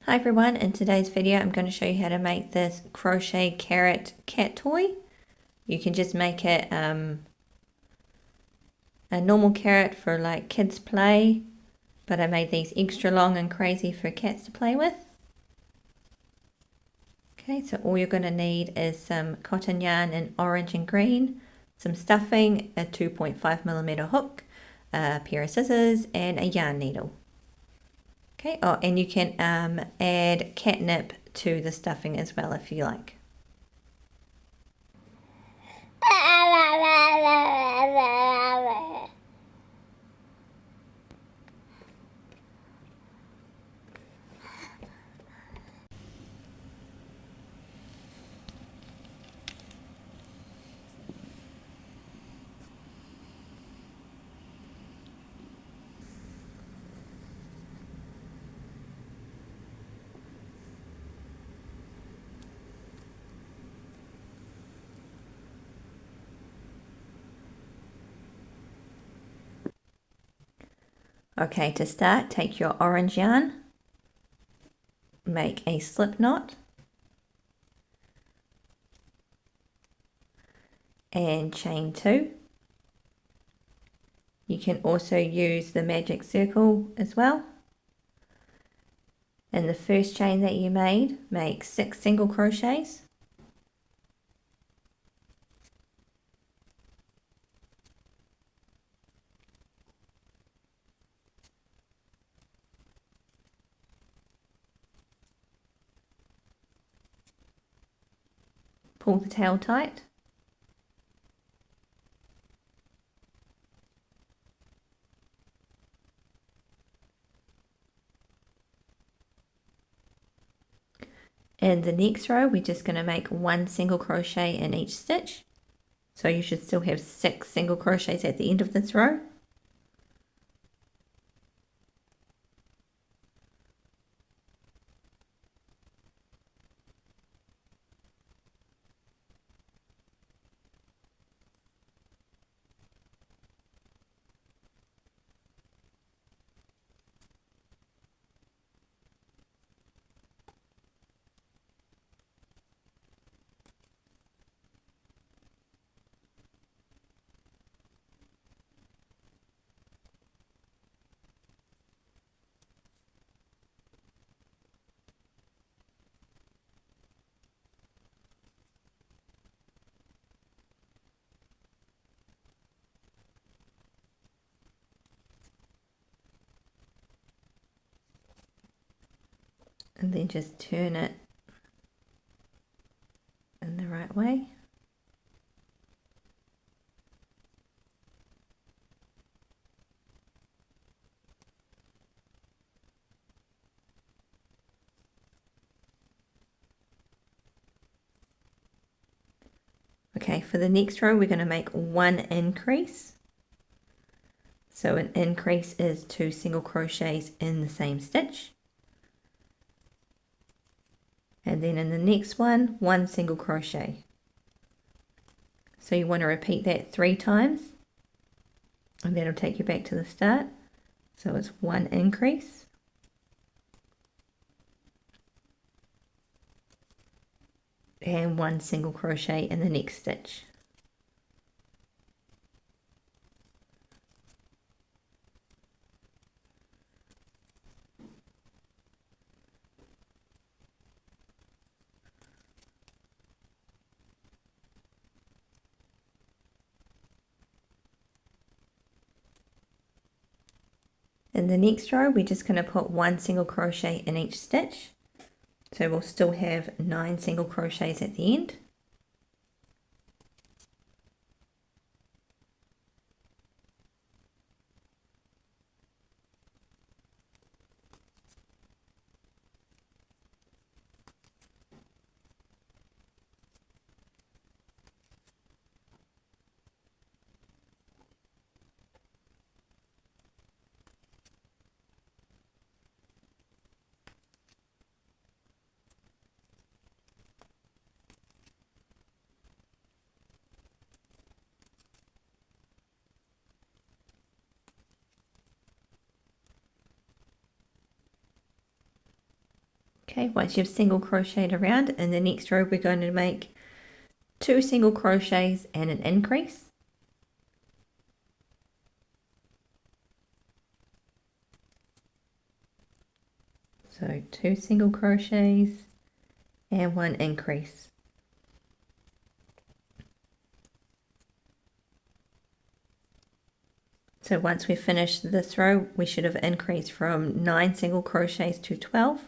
Hi everyone, in today's video I'm going to show you how to make this crochet carrot cat toy. You can just make it a normal carrot for like kids play, but I made these extra long and crazy for cats to play with. Okay, so all you're going to need is some cotton yarn in orange and green, some stuffing, a 2.5mm hook, a pair of scissors and a yarn needle. Okay, oh, and you can add catnip to the stuffing as well if you like. Okay, to start, take your orange yarn, make a slip knot, and chain 2. You can also use the magic circle as well. In the first chain that you made, make 6 single crochets. Pull the tail tight. In the next row, we're just going to make 1 single crochet in each stitch. So you should still have 6 single crochets at the end of this row. And then just turn it in the right way. Okay, for the next row, we're going to make 1 increase. So an increase is 2 single crochets in the same stitch. And then in the next one, 1 single crochet. So you want to repeat that 3 times, and that'll take you back to the start. So it's 1 increase, and 1 single crochet in the next stitch. In the next row, we're just going to put 1 single crochet in each stitch. So we'll still have 9 single crochets at the end. Okay, once you've single crocheted around, in the next row we're going to make 2 single crochets and an increase. So 2 single crochets and 1 increase. So once we've finished this row, we should have increased from 9 single crochets to 12.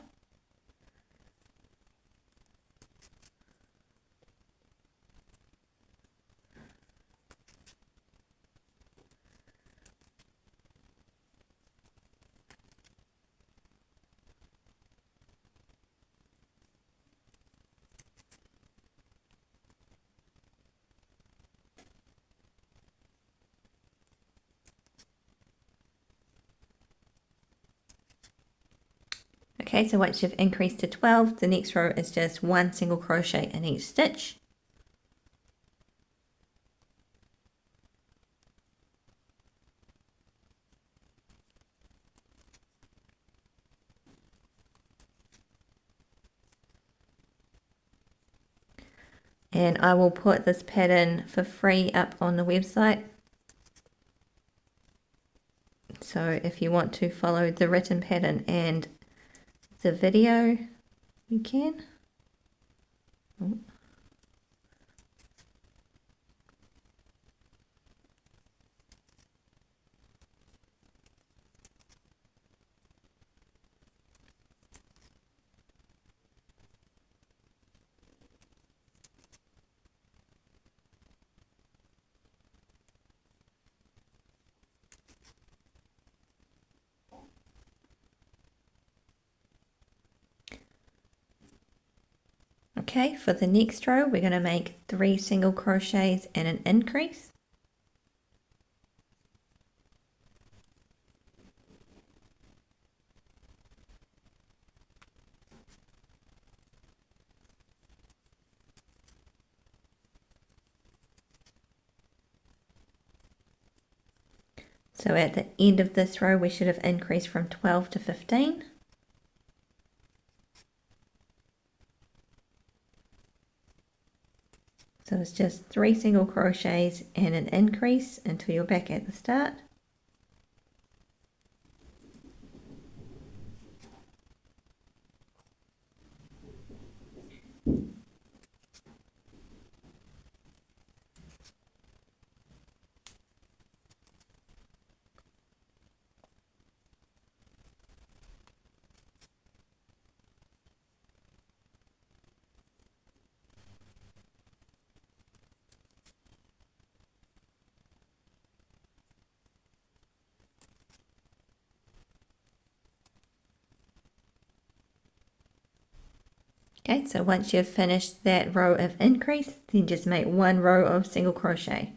Okay, so once you've increased to 12, the next row is just 1 single crochet in each stitch. And I will put this pattern for free up on the website. So if you want to follow the written pattern and the video, you can. Oh. Okay, for the next row, we're going to make 3 single crochets and an increase. So at the end of this row, we should have increased from 12 to 15. So it's just 3 single crochets and an increase until you're back at the start. Okay, so once you've finished that row of increase, then just make 1 row of single crochet.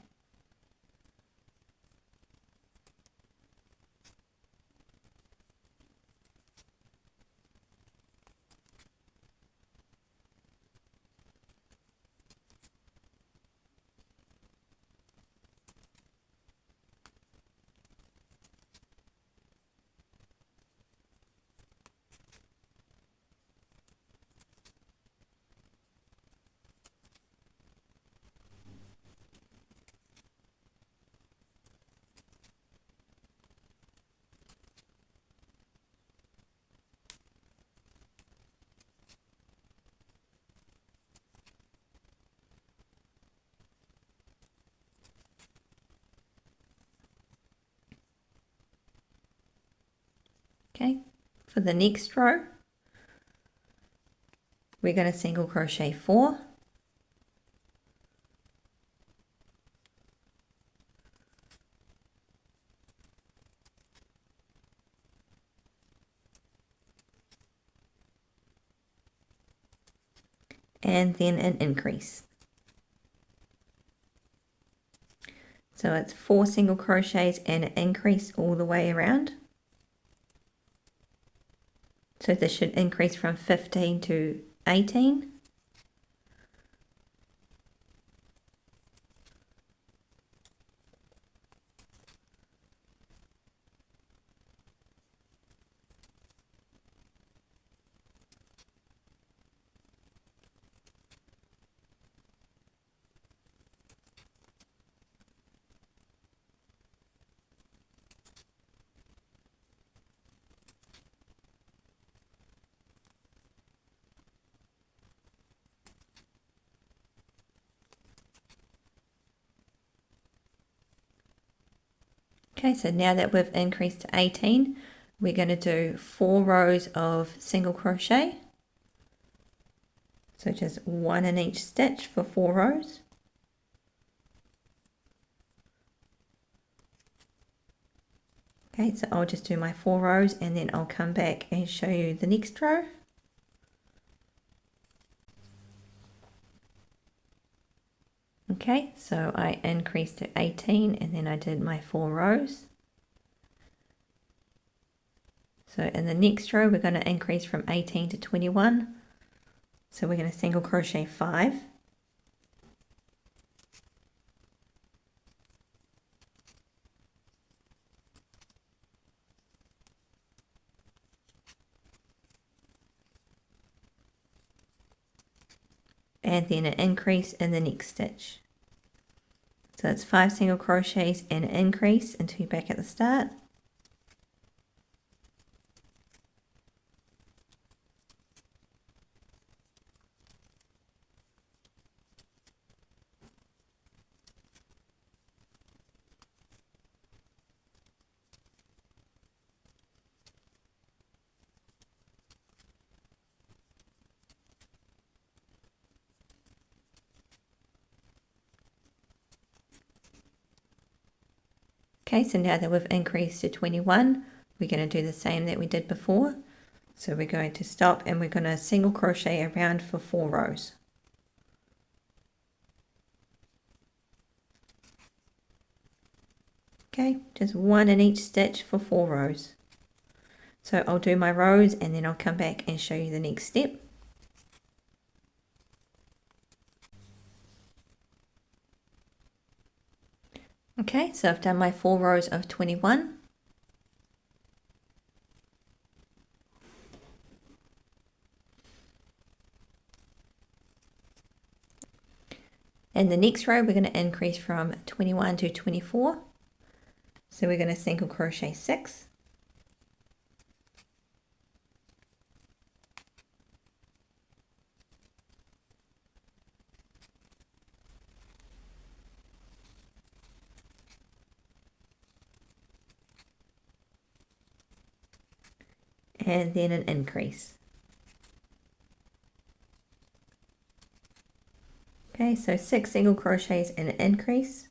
Okay, for the next row, we're going to single crochet 4. And then an increase. So it's 4 single crochets and an increase all the way around. So this should increase from 15 to 18. Okay, so now that we've increased to 18, we're going to do 4 rows of single crochet. So just 1 in each stitch for 4 rows. Okay, so I'll just do my 4 rows and then I'll come back and show you the next row. Okay, so I increased to 18 and then I did my 4 rows. So in the next row we're going to increase from 18 to 21. So we're going to single crochet 5. And then an increase in the next stitch. So it's 5 single crochets and an increase until you're back at the start. Okay, so now that we've increased to 21, we're going to do the same that we did before. So we're going to stop and we're going to single crochet around for 4 rows. Okay, just 1 in each stitch for 4 rows. So I'll do my rows and then I'll come back and show you the next step. Okay, so I've done my 4 rows of 21. In the next row, we're going to increase from 21 to 24. So we're going to single crochet 6. And then an increase. Okay, so 6 single crochets and an increase.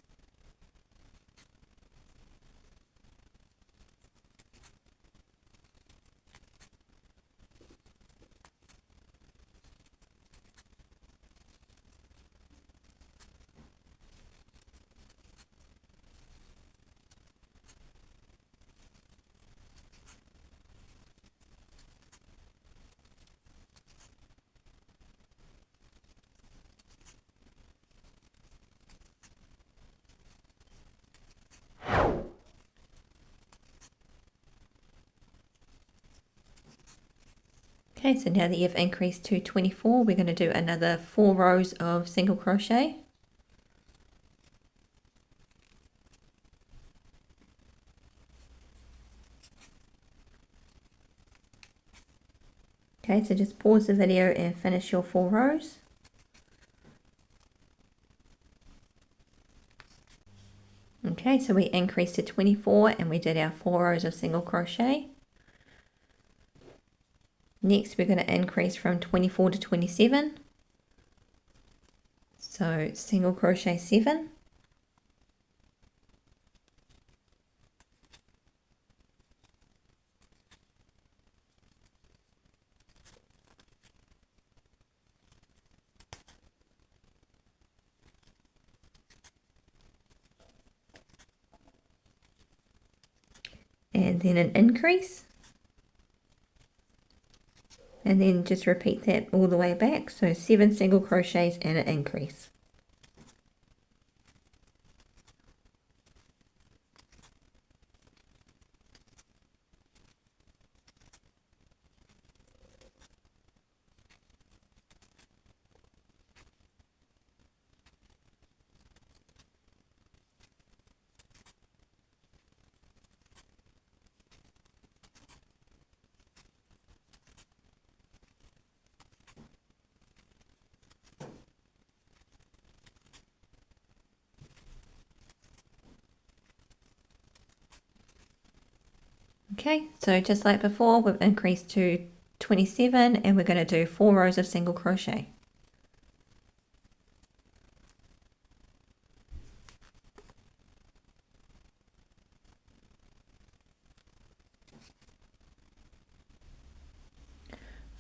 Okay, so now that you've increased to 24, we're going to do another 4 rows of single crochet. Okay, so just pause the video and finish your 4 rows. Okay, so we increased to 24 and we did our 4 rows of single crochet. Next, we're going to increase from 24 to 27. So single crochet 7. And then an increase. And then just repeat that all the way back. So 7 single crochets and an increase. Okay, so just like before, we've increased to 27 and we're going to do 4 rows of single crochet.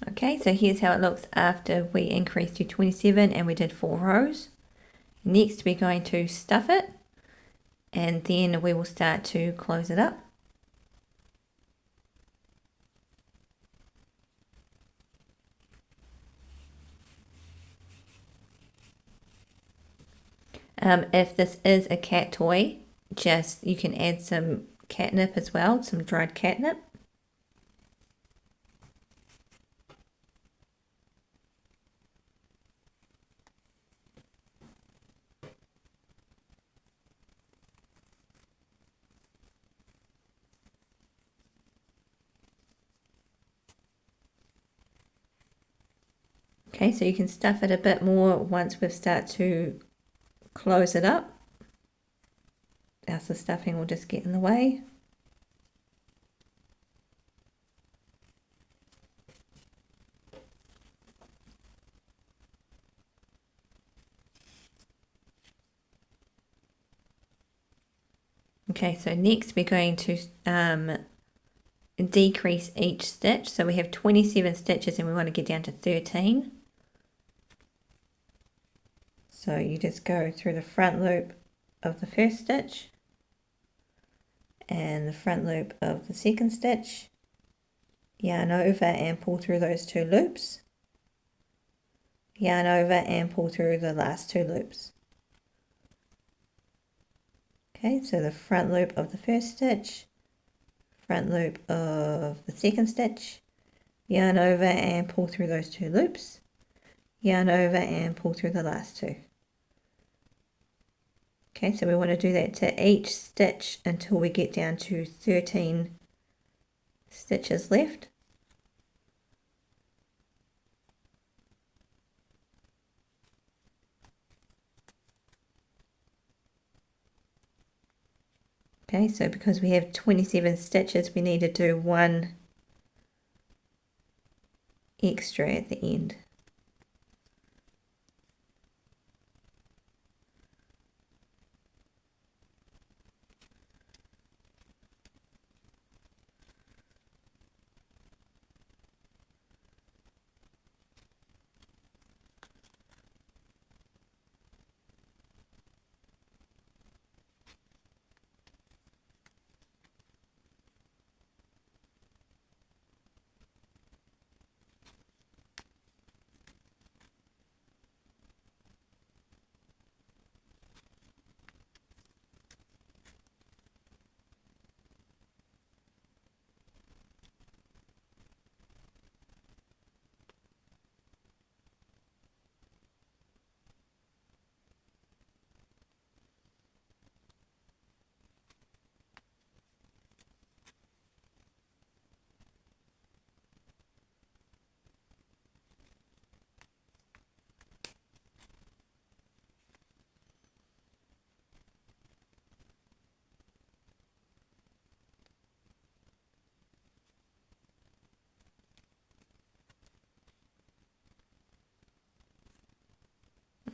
Okay, so here's how it looks after we increased to 27 and we did 4 rows. Next we're going to stuff it and then we will start to close it up. If this is a cat toy, you can add some catnip as well, some dried catnip. Okay, so you can stuff it a bit more once we've started to close it up, else the stuffing will just get in the way. Okay, so next we're going to decrease each stitch. So we have 27 stitches and we want to get down to 13. So you just go through the front loop of the first stitch and the front loop of the second stitch, yarn over and pull through those 2 loops, yarn over and pull through the last 2 loops. Okay, so the front loop of the first stitch, front loop of the second stitch, yarn over and pull through those 2 loops, yarn over and pull through the last 2. Okay, so we want to do that to each stitch until we get down to 13 stitches left. Okay, so because we have 27 stitches, we need to do 1 extra at the end.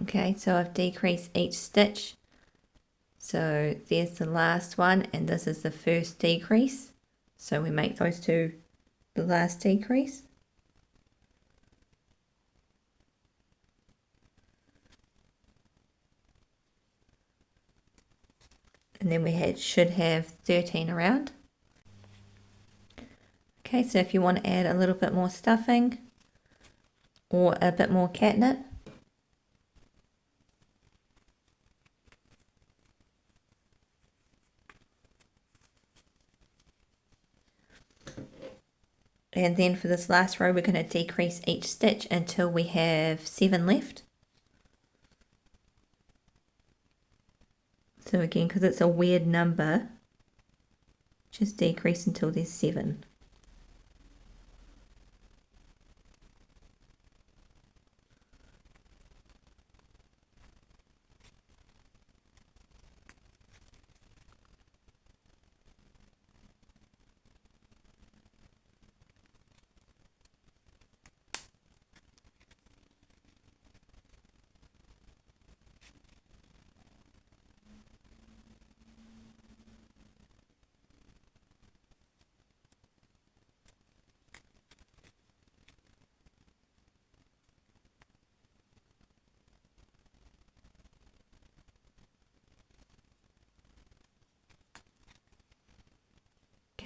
Okay, so I've decreased each stitch. So there's the last one and this is the first decrease. So we make those 2 the last decrease. And then we should have 13 around. Okay, so if you want to add a little bit more stuffing or a bit more catnip, and then for this last row we're going to decrease each stitch until we have 7 left. So again, because it's a weird number, just decrease until there's 7.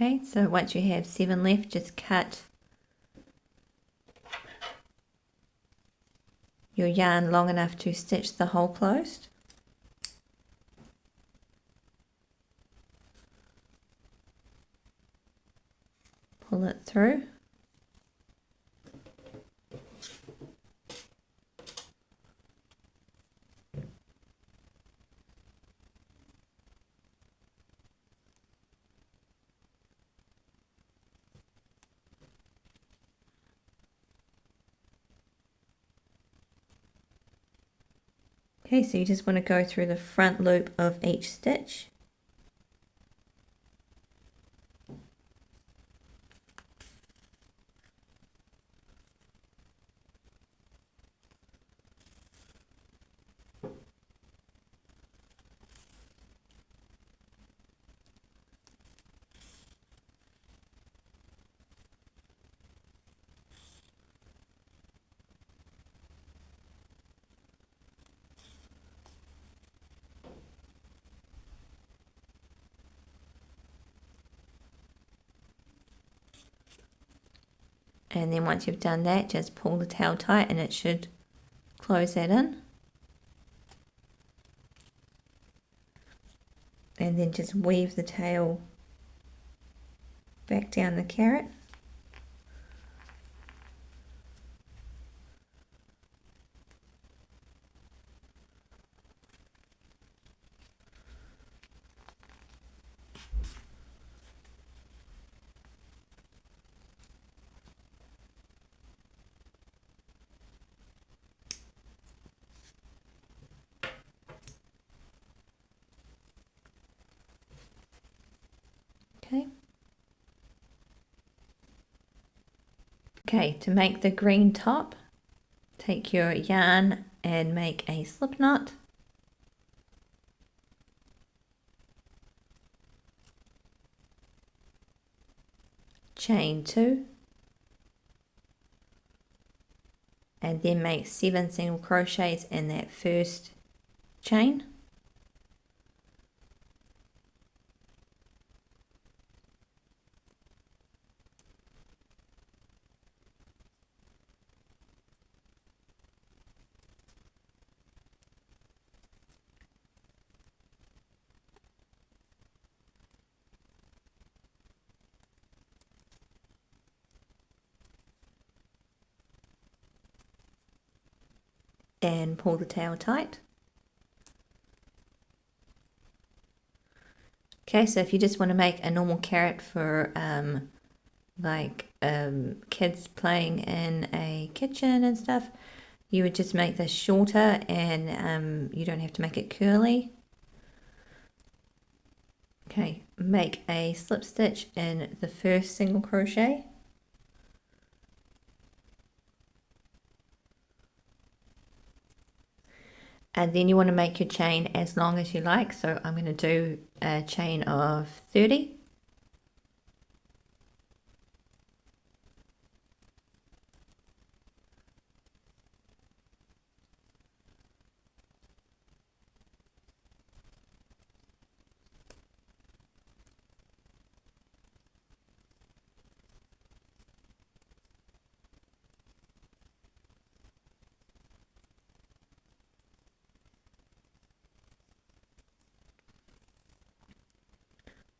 Okay, so once you have 7 left, just cut your yarn long enough to stitch the hole closed. Pull it through. Okay, so you just want to go through the front loop of each stitch. And then once you've done that, just pull the tail tight and it should close that in. And then just weave the tail back down the carrot. Okay. Okay, to make the green top, take your yarn and make a slip knot. Chain 2. And then make 7 single crochets in that first chain. And pull the tail tight. Okay, so if you just want to make a normal carrot for kids playing in a kitchen and stuff, you would just make this shorter and you don't have to make it curly. Okay, make a slip stitch in the first single crochet. And then you want to make your chain as long as you like. So I'm going to do a chain of 30.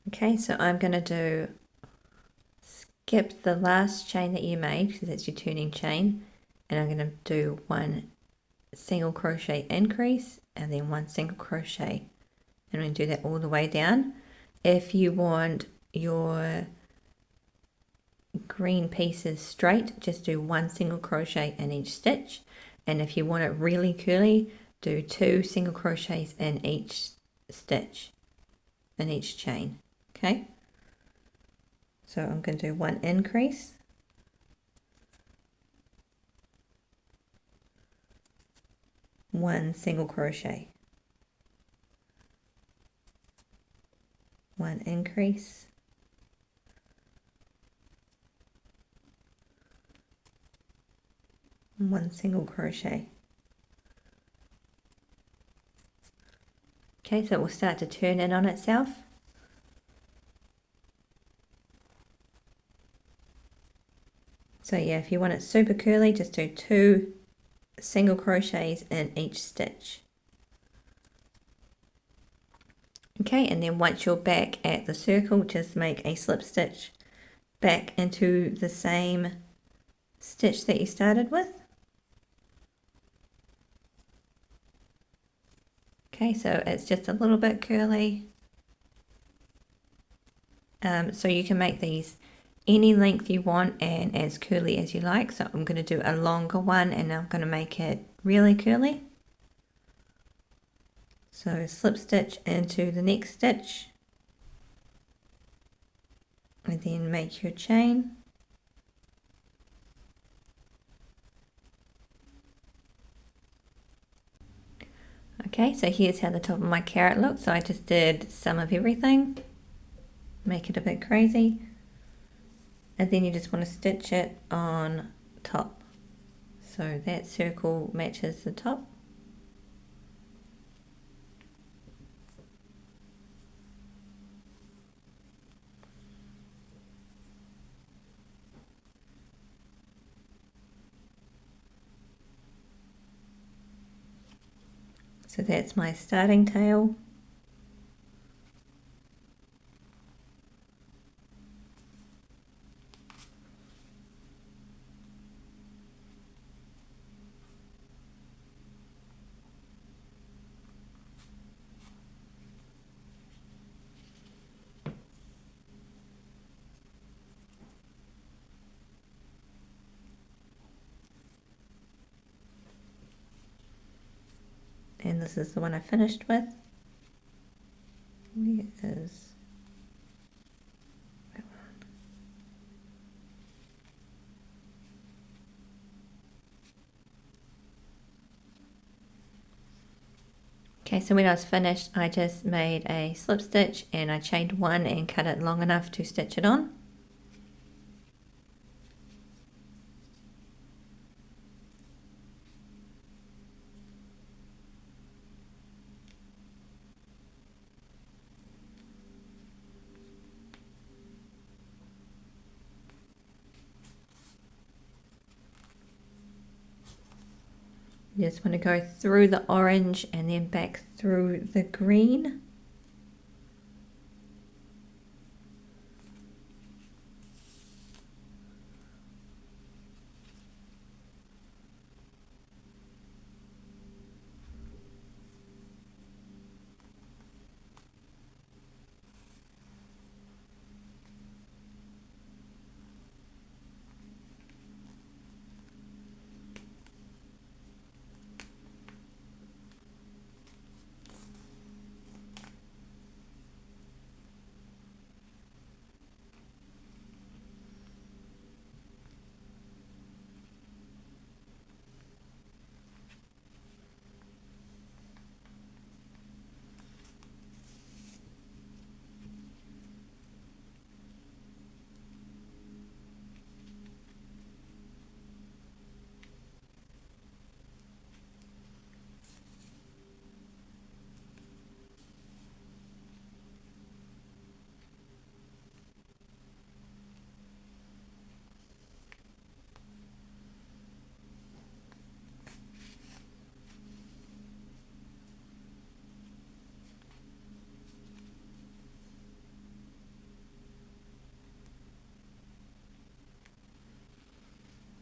Okay, so I'm going to skip the last chain that you made because that's your turning chain, and I'm going to do 1 single crochet increase and then 1 single crochet, and I'm going to do that all the way down. If you want your green pieces straight, just do 1 single crochet in each stitch, and if you want it really curly, do 2 single crochets in each stitch, in each chain. Okay, so I'm going to do 1 increase, 1 single crochet, 1 increase, 1 single crochet. Okay, so it will start to turn in on itself. So yeah, if you want it super curly, just do 2 single crochets in each stitch. Okay, and then once you're back at the circle, just make a slip stitch back into the same stitch that you started with. Okay, so it's just a little bit curly. So you can make these any length you want and as curly as you like. So I'm going to do a longer one and I'm going to make it really curly. So slip stitch into the next stitch and then make your chain. Okay, so here's how the top of my carrot looks. So I just did some of everything, make it a bit crazy, and then you just want to stitch it on top. So that circle matches the top. So that's my starting tail. And this is the one I finished with. Where is that one? Okay, so when I was finished, I just made a slip stitch and I chained one and cut it long enough to stitch it on. You just want to go through the orange and then back through the green.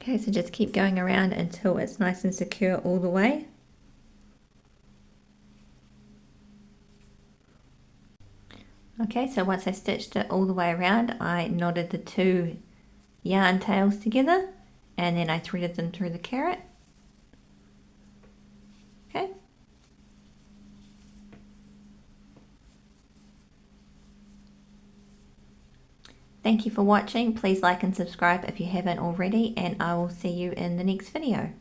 Okay, so just keep going around until it's nice and secure all the way. Okay, so once I stitched it all the way around, I knotted the 2 yarn tails together and then I threaded them through the carrot. Okay. Thank you for watching. Please like and subscribe if you haven't already, and I will see you in the next video.